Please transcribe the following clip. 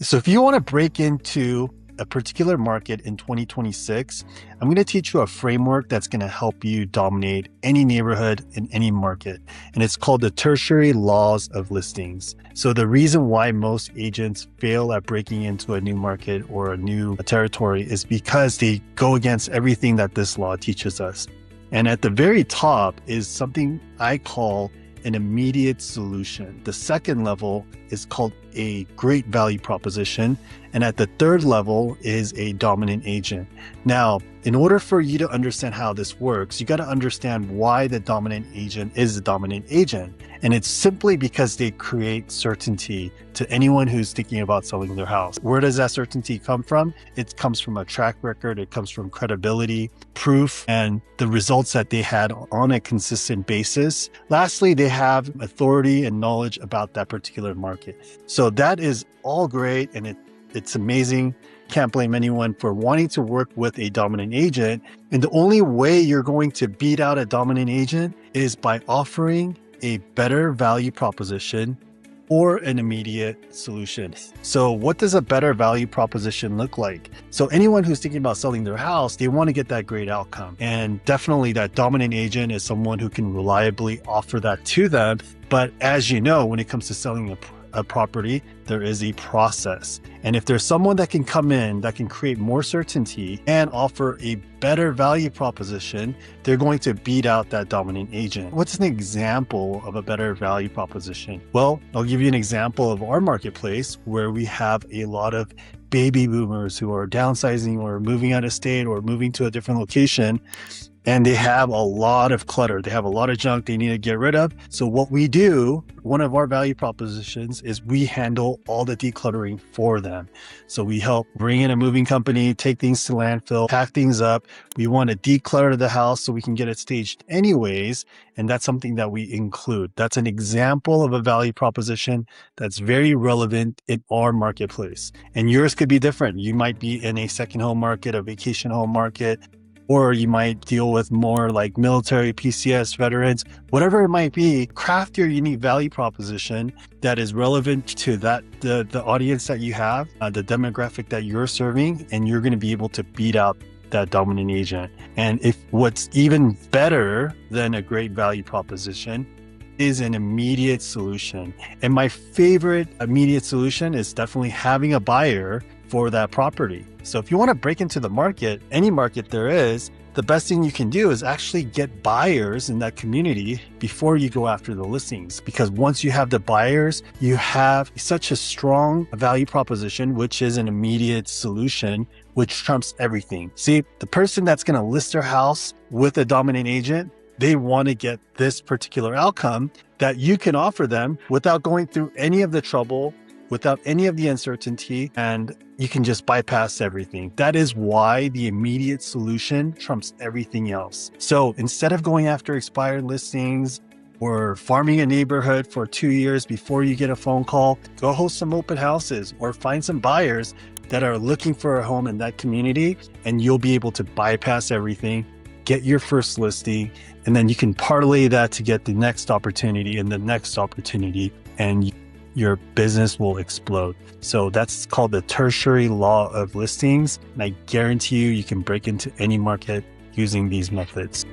So if you want to break into a particular market in 2026, I'm going to teach you a framework that's going to help you dominate any neighborhood in any market. And it's called the tertiary laws of listings. So the reason why most agents fail at breaking into a new market or a new territory is because they go against everything that this law teaches us. And at the very top is something I call an immediate solution. The second level is called a great value proposition. And at the third level is a dominant agent. Now, in order for you to understand how this works, you got to understand why the dominant agent is the dominant agent. And it's simply because they create certainty to anyone who's thinking about selling their house. Where does that certainty come from? It comes from a track record. It comes from credibility, proof, and the results that they had on a consistent basis. Lastly, they have authority and knowledge about that particular market. So that is all great, and it's amazing. Can't blame anyone for wanting to work with a dominant agent. And the only way you're going to beat out a dominant agent is by offering a better value proposition or an immediate solution. So what does a better value proposition look like? So anyone who's thinking about selling their house, they want to get that great outcome. And definitely that dominant agent is someone who can reliably offer that to them. But as you know, when it comes to selling a property, there is a process. And if there's someone that can come in that can create more certainty and offer a better value proposition, they're going to beat out that dominant agent. What's an example of a better value proposition? Well, I'll give you an example of our marketplace where we have a lot of baby boomers who are downsizing or moving out of state or moving to a different location. And they have a lot of clutter. They have a lot of junk they need to get rid of. So what we do, one of our value propositions is we handle all the decluttering for them. So we help bring in a moving company, take things to landfill, pack things up. We want to declutter the house so we can get it staged anyways. And that's something that we include. That's an example of a value proposition that's very relevant in our marketplace. And yours could be different. You might be in a second home market, a vacation home market, or you might deal with more like military, PCS, veterans, whatever it might be. Craft your unique value proposition that is relevant to the audience that you have, the demographic that you're serving, and you're going to be able to beat out that dominant agent. And if what's even better than a great value proposition is an immediate solution. And my favorite immediate solution is definitely having a buyer for that property. So if you want to break into the market, any market there is, the best thing you can do is actually get buyers in that community before you go after the listings. Because once you have the buyers, you have such a strong value proposition, which is an immediate solution, which trumps everything. See, the person that's going to list their house with a dominant agent, they want to get this particular outcome that you can offer them without going through any of the trouble, without any of the uncertainty, and you can just bypass everything. That is why the immediate solution trumps everything else. So instead of going after expired listings or farming a neighborhood for 2 years before you get a phone call, go host some open houses or find some buyers that are looking for a home in that community, and you'll be able to bypass everything, get your first listing, and then you can parlay that to get the next opportunity and the next opportunity, and your business will explode. So that's called the tertiary law of listings. And I guarantee you can break into any market using these methods.